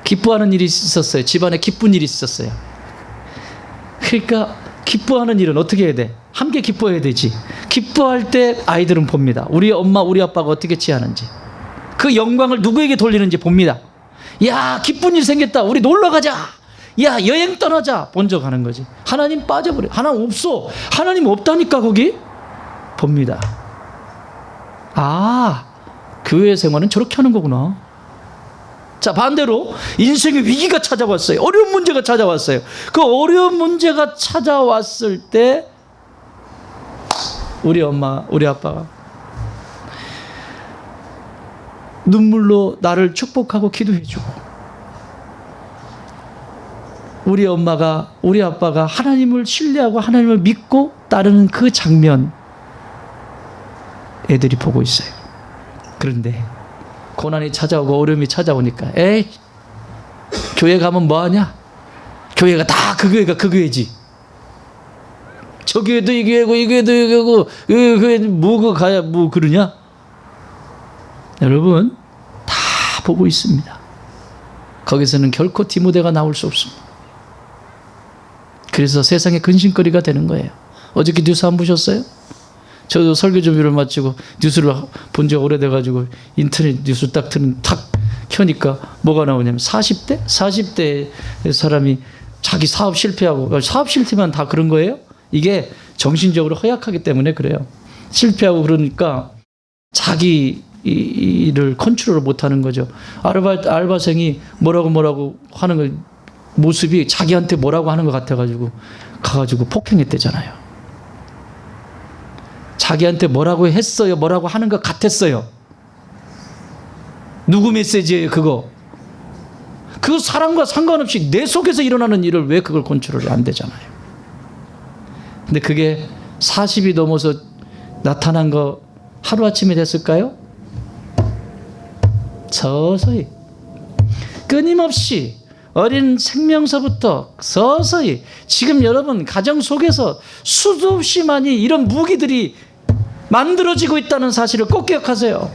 기뻐하는 일이 있었어요. 집안에 기쁜 일이 있었어요. 그러니까 기뻐하는 일은 어떻게 해야 돼? 함께 기뻐해야 되지. 기뻐할 때 아이들은 봅니다. 우리 엄마, 우리 아빠가 어떻게 취하는지, 그 영광을 누구에게 돌리는지 봅니다. 야, 기쁜 일 생겼다, 우리 놀러 가자, 야, 여행 떠나자, 먼저 가는 거지. 하나님 빠져버려. 하나님 없어. 하나님 없다니까. 거기 봅니다. 교회 생활은 저렇게 하는 거구나. 자, 반대로 인생의 위기가 찾아왔어요. 어려운 문제가 찾아왔어요. 그 어려운 문제가 찾아왔을 때 우리 엄마, 우리 아빠가 눈물로 나를 축복하고 기도해주고, 우리 엄마가, 우리 아빠가 하나님을 신뢰하고 하나님을 믿고 따르는 그 장면 애들이 보고 있어요. 그런데 고난이 찾아오고 어려움이 찾아오니까 교회 가면 뭐하냐? 교회가 다 그 교회가 그 교회지. 저 교회도 이 교회고 이 교회도 이 교회고 그 교회 뭐 가야 뭐 그러냐? 여러분, 다 보고 있습니다. 거기서는 결코 디모데가 나올 수 없습니다. 그래서 세상의 근심거리가 되는 거예요. 어저께 뉴스 안 보셨어요? 저도 설교 준비를 마치고 뉴스를 본 지 오래돼가지고 인터넷 뉴스 딱 켜니까 뭐가 나오냐면 40대 사람이 자기 사업 실패하고, 사업 실패만 다 그런 거예요? 이게 정신적으로 허약하기 때문에 그래요. 실패하고 그러니까 자기 일을 컨트롤을 못하는 거죠. 알바생이 뭐라고 하는 거, 모습이 자기한테 뭐라고 하는 것 같아가지고 가가지고 폭행했대잖아요. 자기한테 뭐라고 했어요, 뭐라고 하는 것 같았어요. 누구 메시지예요 그거? 그 사람과 상관없이 내 속에서 일어나는 일을 왜 그걸 컨트롤이 안 되잖아요. 근데 그게 40이 넘어서 나타난 거 하루아침에 됐을까요? 서서히, 끊임없이 어린 생명서부터 서서히, 지금 여러분 가정 속에서 수도 없이 많이 이런 무기들이 만들어지고 있다는 사실을 꼭 기억하세요.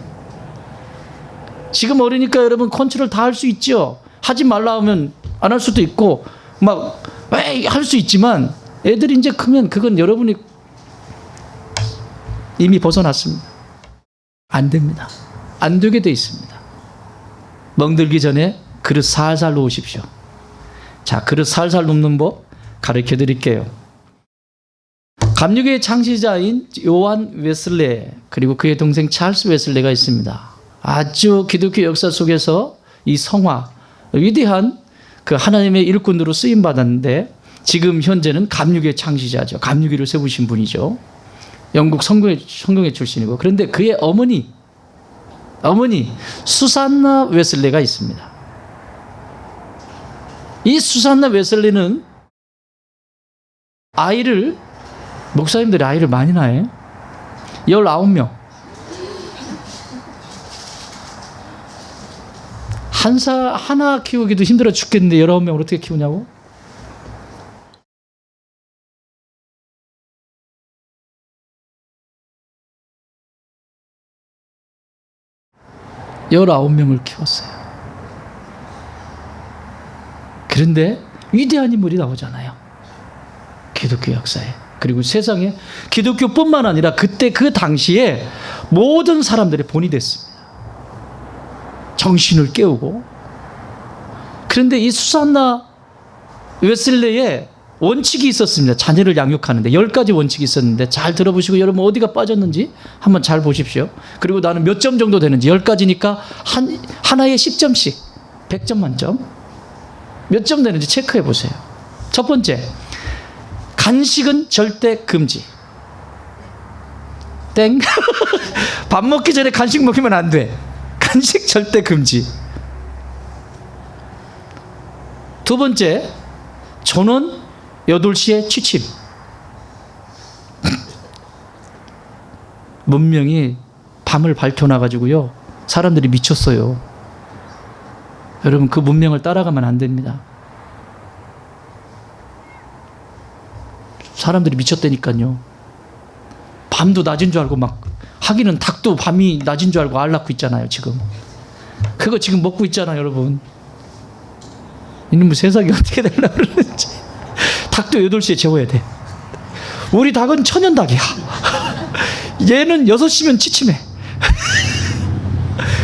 지금 어리니까 여러분 컨트롤 다 할 수 있죠. 하지 말라 하면 안 할 수도 있고, 막 할 수 있지만 애들이 이제 크면 그건 여러분이 이미 벗어났습니다. 안 됩니다. 안 되게 돼 있습니다. 멍들기 전에 그릇 살살 놓으십시오. 자, 그릇 살살 놓는 법 가르쳐 드릴게요. 감리교의 창시자인 요한 웨슬레 그리고 그의 동생 찰스 웨슬레가 있습니다. 아주 기독교 역사 속에서 이 성화, 위대한 그 하나님의 일꾼으로 쓰임 받았는데 지금 현재는 감리교의 창시자죠. 감리교를 세우신 분이죠. 영국 성경회 출신이고, 그런데 그의 어머니 수산나 웨슬레가 있습니다. 이 수산나 웨슬레는 목사님들이 아이를 많이 낳아요. 19명. 하나 키우기도 힘들어 죽겠는데 19명을 어떻게 키우냐고? (19명을) 키웠어요. 그런데 위대한 인물이 나오잖아요. 기독교 역사에. 그리고 세상에 기독교뿐만 아니라 그때 그 당시에 모든 사람들의 본이 됐습니다. 정신을 깨우고. 그런데 이 수산나 웨슬레의 원칙이 있었습니다. 자녀를 양육하는데 10가지 원칙이 있었는데 잘 들어보시고 여러분 어디가 빠졌는지 한번 잘 보십시오. 그리고 나는 몇 점 정도 되는지 10가지니까 하나에 10점씩 100점 만점 몇 점 되는지 체크해 보세요. 첫 번째, 간식은 절대 금지. 땡. 밥 먹기 전에 간식 먹이면 안 돼. 간식 절대 금지. 두 번째, 전원 8시에 취침. 문명이 밤을 밝혀놔가지고요, 사람들이 미쳤어요. 여러분, 그 문명을 따라가면 안 됩니다. 사람들이 미쳤다니까요. 밤도 낮인 줄 알고 막, 하기는 닭도 밤이 낮인 줄 알고 알 낳고 있잖아요, 지금. 그거 지금 먹고 있잖아요, 여러분. 이놈의 세상이 어떻게 되려고 그러는지. 닭도 8시에 재워야 돼. 우리 닭은 천연닭이야. 얘는 6시면 취침해.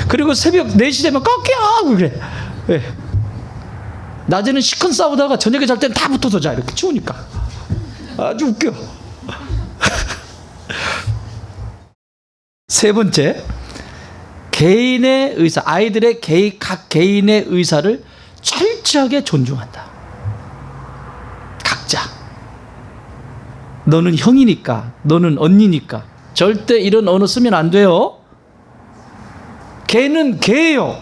그리고 새벽 4시 되면 꺾여! 그래. 네. 낮에는 시큰 싸우다가 저녁에 잘 때는 다 붙어서 자. 이렇게 추우니까. 아주 웃겨. 세 번째, 개인의 의사, 아이들의 각 개인의 의사를 철저하게 존중한다. 각자. 너는 형이니까, 너는 언니니까 절대 이런 언어 쓰면 안 돼요. 개는 개예요.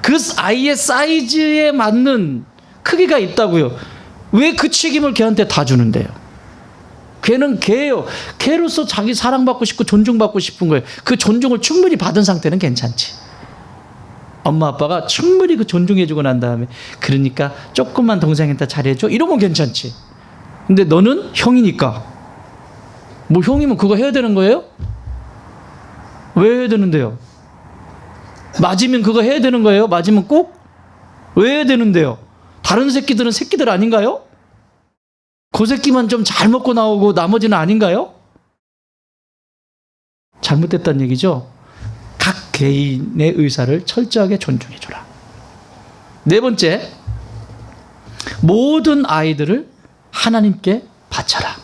그 아이의 사이즈에 맞는 크기가 있다고요. 왜 그 책임을 걔한테 다 주는데요? 걔는 개예요. 개로서 자기 사랑받고 싶고 존중받고 싶은 거예요. 그 존중을 충분히 받은 상태는 괜찮지. 엄마 아빠가 충분히 그 존중해주고 난 다음에, 그러니까 조금만 동생한테 잘해줘, 이러면 괜찮지. 근데 너는 형이니까, 뭐 형이면 그거 해야 되는 거예요? 왜 해야 되는데요? 맞으면 그거 해야 되는 거예요? 맞으면 꼭? 왜 해야 되는데요? 다른 새끼들은 새끼들 아닌가요? 그 새끼만 좀 잘 먹고 나오고 나머지는 아닌가요? 잘못됐다는 얘기죠. 각 개인의 의사를 철저하게 존중해주라. 네 번째, 모든 아이들을 하나님께 바쳐라.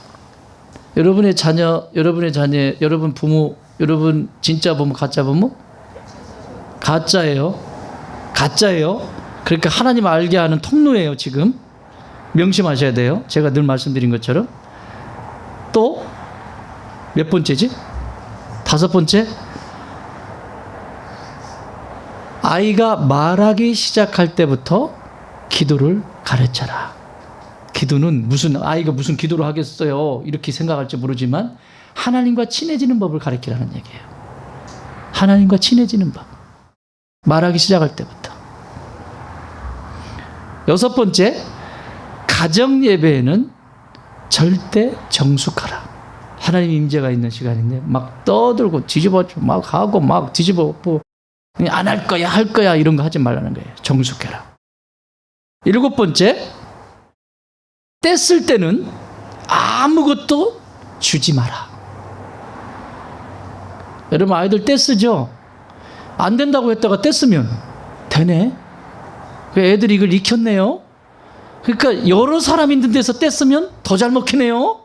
여러분의 자녀, 여러분 부모, 여러분 진짜 부모, 가짜 부모? 가짜예요. 그러니까 하나님 알게 하는 통로예요, 지금. 명심하셔야 돼요. 제가 늘 말씀드린 것처럼. 또 몇 번째지? 5번째, 아이가 말하기 시작할 때부터 기도를 가르쳐라. 기도는 아이가 무슨 기도를 하겠어요, 이렇게 생각할지 모르지만 하나님과 친해지는 법을 가르치라는 얘기예요. 하나님과 친해지는 법. 말하기 시작할 때부터. 6번째, 가정 예배에는 절대 정숙하라. 하나님 임재가 있는 시간인데 막 떠들고 뒤집어 막 하고 막 뒤집어 안 할 거야, 할 거야, 이런 거 하지 말라는 거예요. 정숙해라. 7번째, 뗐을 때는 아무것도 주지 마라. 여러분 아이들 떼쓰죠? 안 된다고 했다가 뗐으면 되네. 애들이 이걸 익혔네요. 그러니까 여러 사람 있는 데서 뗐으면 더 잘 먹히네요.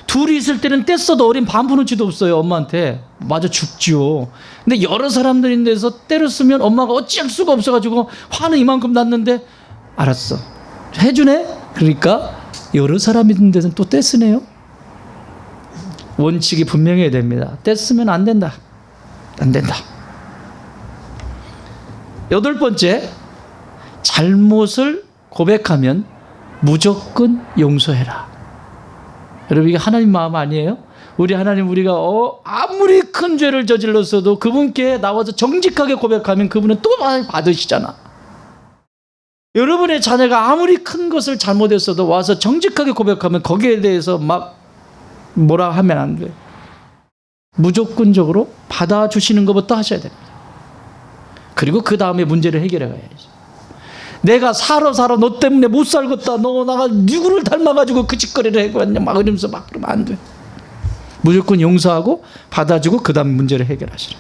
둘이 있을 때는 뗐어도 어린 반푼어치도 없어요. 엄마한테 맞아 죽지요. 근데 여러 사람들 있는 데서 때렸으면 엄마가 어찌할 수가 없어가지고 화는 이만큼 났는데 알았어 해주네. 그러니까 여러 사람 있는 데서는 또 떼쓰네요. 원칙이 분명해야 됩니다. 뗐으면 안 된다. 안 된다. 8번째, 잘못을 고백하면 무조건 용서해라. 여러분 이게 하나님 마음 아니에요? 우리 하나님 우리가 아무리 큰 죄를 저질렀어도 그분께 나와서 정직하게 고백하면 그분은 또 받으시잖아. 여러분의 자녀가 아무리 큰 것을 잘못했어도 와서 정직하게 고백하면 거기에 대해서 막 뭐라 하면 안 돼. 무조건적으로 받아주시는 것부터 하셔야 됩니다. 그리고 그 다음에 문제를 해결해 가야죠. 내가 살아 너 때문에 못 살겠다. 너 나가 누구를 닮아가지고 그 짓거리를 해봤냐 막 이러면서 막 그러면 안 돼. 무조건 용서하고 받아주고 그 다음 문제를 해결하시라.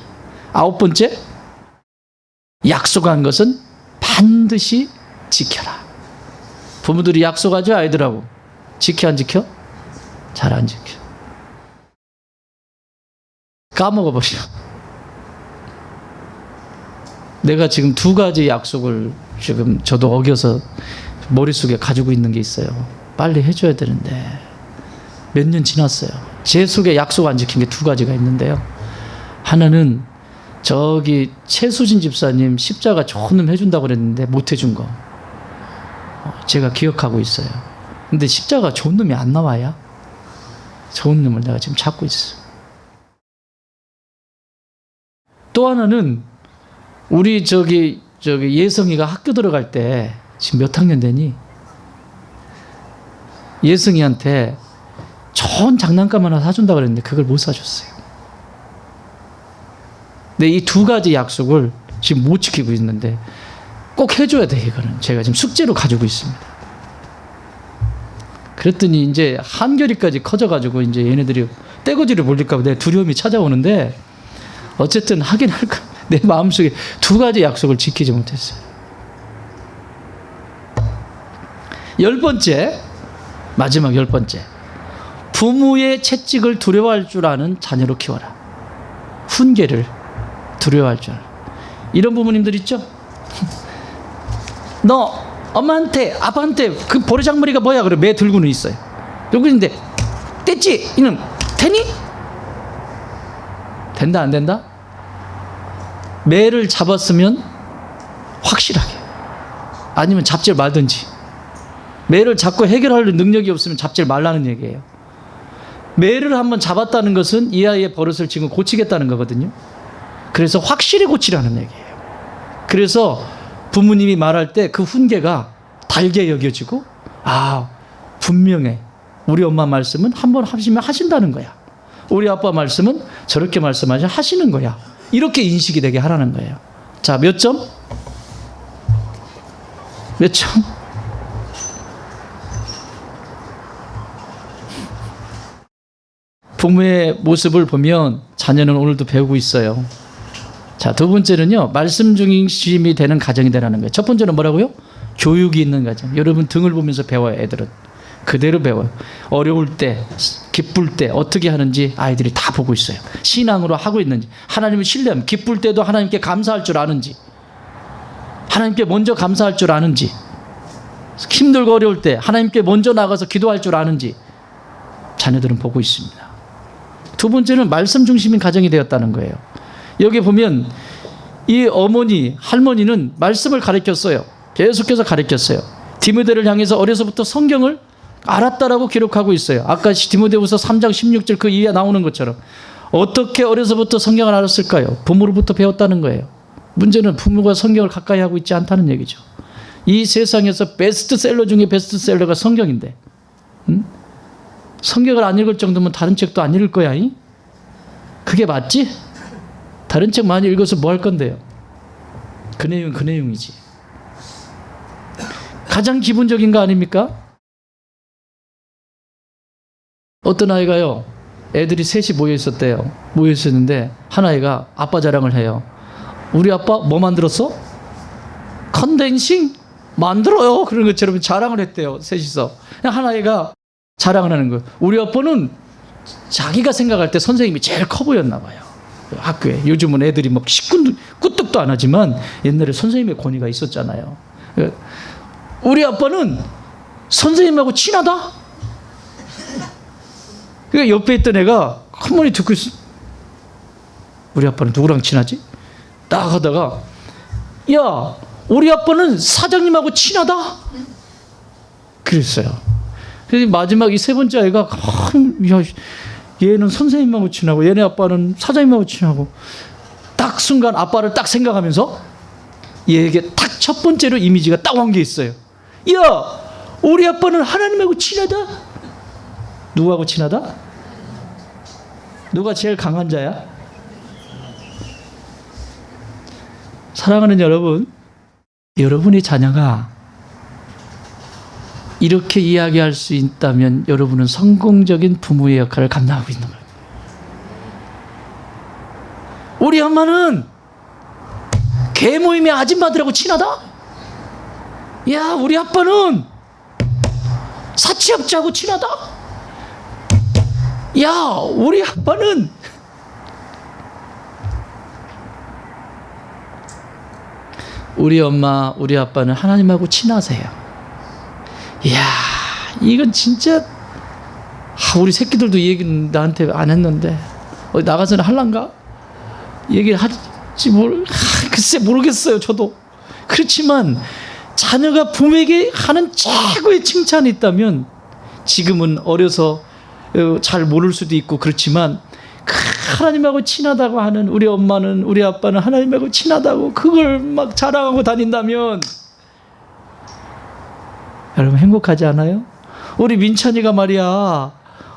9번째, 약속한 것은 반드시 지켜라. 부모들이 약속하죠 아이들하고. 지켜 안 지켜? 잘 안 지켜. 까먹어버려. 내가 지금 2가지 약속을 지금 저도 어겨서 머릿속에 가지고 있는 게 있어요. 빨리 해줘야 되는데 몇 년 지났어요. 제 속에 약속 안 지킨 게 2가지가 있는데요. 하나는 저기 최수진 집사님 십자가 좋은 놈 해준다고 그랬는데 못 해준 거 제가 기억하고 있어요. 근데 십자가 좋은 놈이 안 나와야 좋은 놈을 내가 지금 찾고 있어. 또 하나는 우리 저기 예성이가 학교 들어갈 때 지금 몇 학년 되니? 예성이한테 좋은 장난감 하나 사준다고 그랬는데 그걸 못 사줬어요. 근데 이 2가지 약속을 지금 못 지키고 있는데 꼭 해줘야 돼. 이거는 제가 지금 숙제로 가지고 있습니다. 그랬더니 이제 한결이까지 커져가지고 이제 얘네들이 떼거지를 몰릴까 봐 내 두려움이 찾아오는데 어쨌든 하긴 할까. 내 마음속에 2가지 약속을 지키지 못했어요. 10번째, 마지막 10번째. 부모의 채찍을 두려워할 줄 아는 자녀로 키워라. 훈계를 두려워할 줄 알아. 이런 부모님들 있죠? 너 엄마한테 아빠한테 그 보리장머리가 뭐야? 그래 매 들고는 있어요. 들고 있는데 뗐지? 이놈 되니? 된다 안 된다? 매를 잡았으면 확실하게, 아니면 잡질 말든지. 매를 잡고 해결할 능력이 없으면 잡질 말라는 얘기예요. 매를 한번 잡았다는 것은 이 아이의 버릇을 지금 고치겠다는 거거든요. 그래서 확실히 고치라는 얘기예요. 그래서 부모님이 말할 때 그 훈계가 달게 여겨지고 분명해. 우리 엄마 말씀은 한번 하시면 하신다는 거야. 우리 아빠 말씀은 저렇게 말씀하시 하시는 거야. 이렇게 인식이 되게 하라는 거예요. 자, 몇 점? 몇 점? 부모의 모습을 보면 자녀는 오늘도 배우고 있어요. 자, 2번째는요. 말씀 중심이 되는 가정이 되라는 거예요. 첫 번째는 뭐라고요? 교육이 있는 가정. 여러분 등을 보면서 배워요. 애들은. 그대로 배워요. 어려울 때, 기쁠 때 어떻게 하는지 아이들이 다 보고 있어요. 신앙으로 하고 있는지, 하나님을 신뢰하면 기쁠 때도 하나님께 감사할 줄 아는지, 하나님께 먼저 감사할 줄 아는지, 힘들고 어려울 때 하나님께 먼저 나가서 기도할 줄 아는지 자녀들은 보고 있습니다. 2번째는 말씀 중심인 가정이 되었다는 거예요. 여기 보면 이 어머니, 할머니는 말씀을 가르쳤어요. 계속해서 가르쳤어요. 디모데를 향해서 어려서부터 성경을 알았다라고 기록하고 있어요. 아까 디모데후서 3장 16절 그 이하에 나오는 것처럼 어떻게 어려서부터 성경을 알았을까요? 부모로부터 배웠다는 거예요. 문제는 부모가 성경을 가까이 하고 있지 않다는 얘기죠. 이 세상에서 베스트셀러 중에 베스트셀러가 성경인데, 성경을 안 읽을 정도면 다른 책도 안 읽을 거야. 그게 맞지? 다른 책 많이 읽어서 뭐 할 건데요? 그 내용은 그 내용이지. 가장 기본적인 거 아닙니까? 어떤 아이가요, 애들이 셋이 모여 있었대요. 모여 있었는데 한 아이가 아빠 자랑을 해요. 우리 아빠 뭐 만들었어? 컨덴싱 만들어요. 그런 것처럼 자랑을 했대요. 셋이서. 그냥 한 아이가 자랑을 하는 거예요. 우리 아빠는 자기가 생각할 때 선생님이 제일 커 보였나 봐요. 학교에. 요즘은 애들이 막 꾸뚝도 안 하지만 옛날에 선생님의 권위가 있었잖아요. 우리 아빠는 선생님하고 친하다? 옆에 있던 애가 한마디 듣고 있어. 우리 아빠는 누구랑 친하지? 딱 하다가, 야, 우리 아빠는 사장님하고 친하다? 그랬어요. 그래서 마지막 이 세 번째 아이가, 야, 얘는 선생님하고 친하고 얘네 아빠는 사장님하고 친하고, 딱 순간 아빠를 딱 생각하면서 얘에게 딱 첫 번째로 이미지가 딱 온 게 있어요. 야, 우리 아빠는 하나님하고 친하다? 누구하고 친하다? 누가 제일 강한 자야? 사랑하는 여러분, 여러분의 자녀가 이렇게 이야기할 수 있다면 여러분은 성공적인 부모의 역할을 감당하고 있는 거예요. 우리 엄마는 개 모임의 아줌마들하고 친하다? 야, 우리 아빠는 사채업자하고 친하다? 야, 우리 아빠는 우리 엄마, 우리 아빠는 하나님하고 친하세요. 이야, 이건 진짜 우리 새끼들도 이 얘기는 나한테 안 했는데 어디 나가서는 할란가? 얘기를 할지 글쎄 모르겠어요. 저도. 그렇지만 자녀가 부모에게 하는 최고의 칭찬이 있다면, 지금은 어려서 잘 모를 수도 있고 그렇지만 하나님하고 친하다고 하는 우리 엄마는, 우리 아빠는 하나님하고 친하다고 그걸 막 자랑하고 다닌다면 여러분 행복하지 않아요? 우리 민찬이가 말이야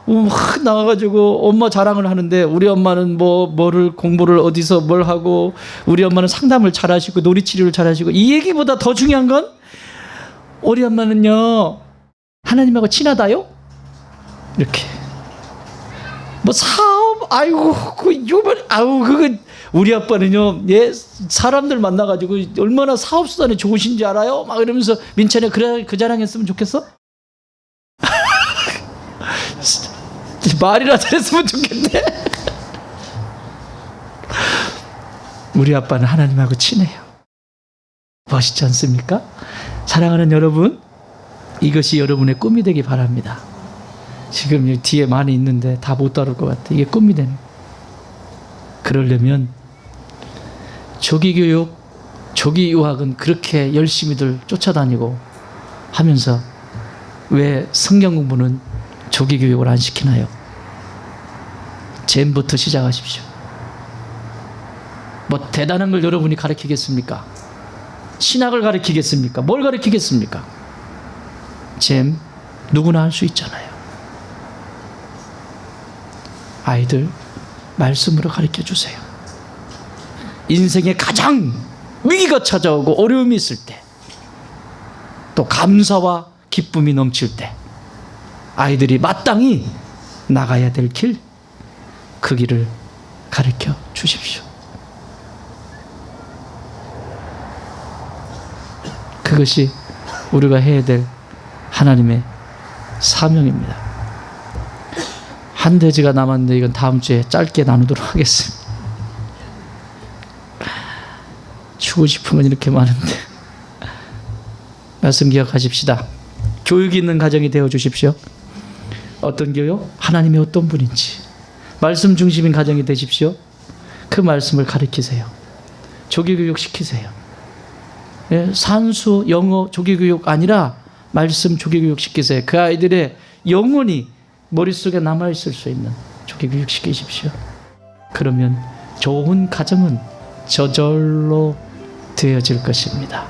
막 나와가지고 엄마 자랑을 하는데, 우리 엄마는 뭐를 공부를 어디서 뭘 하고, 우리 엄마는 상담을 잘하시고 놀이치료를 잘하시고, 이 얘기보다 더 중요한 건 우리 엄마는요 하나님하고 친하다요? 이렇게 뭐 사업, 아이고 그거 우리 아빠는요, 예, 사람들 만나가지고 얼마나 사업 수단이 좋으신지 알아요? 막 이러면서 민찬이 그래 그 자랑했으면 좋겠어? 말이라도 했으면 좋겠네. 우리 아빠는 하나님하고 친해요. 멋있지 않습니까? 사랑하는 여러분, 이것이 여러분의 꿈이 되기 바랍니다. 지금 여기 뒤에 많이 있는데 다 못 다룰 것 같아. 이게 꿈이 되는. 그러려면 조기교육, 조기유학은 그렇게 열심히들 쫓아다니고 하면서 왜 성경 공부는 조기교육을 안 시키나요? 잼부터 시작하십시오. 뭐 대단한 걸 여러분이 가르치겠습니까? 신학을 가르치겠습니까? 뭘 가르치겠습니까? 잼 누구나 할 수 있잖아요. 아이들 말씀으로 가르쳐 주세요. 인생에 가장 위기가 찾아오고 어려움이 있을 때, 또 감사와 기쁨이 넘칠 때 아이들이 마땅히 나가야 될 길, 그 길을 가르쳐 주십시오. 그것이 우리가 해야 될 하나님의 사명입니다. 한 대지가 남았는데 이건 다음 주에 짧게 나누도록 하겠습니다. 주고 싶은 건 이렇게 많은데. 말씀 기억하십시다. 교육이 있는 가정이 되어 주십시오. 어떤 교육? 하나님이 어떤 분인지 말씀 중심인 가정이 되십시오. 그 말씀을 가르치세요. 조기교육 시키세요. 예, 산수, 영어 조기교육 아니라 말씀 조기교육 시키세요. 그 아이들의 영혼이 머릿속에 남아있을 수 있는 조기교육 시키십시오. 그러면 좋은 가정은 저절로 되어질 것입니다.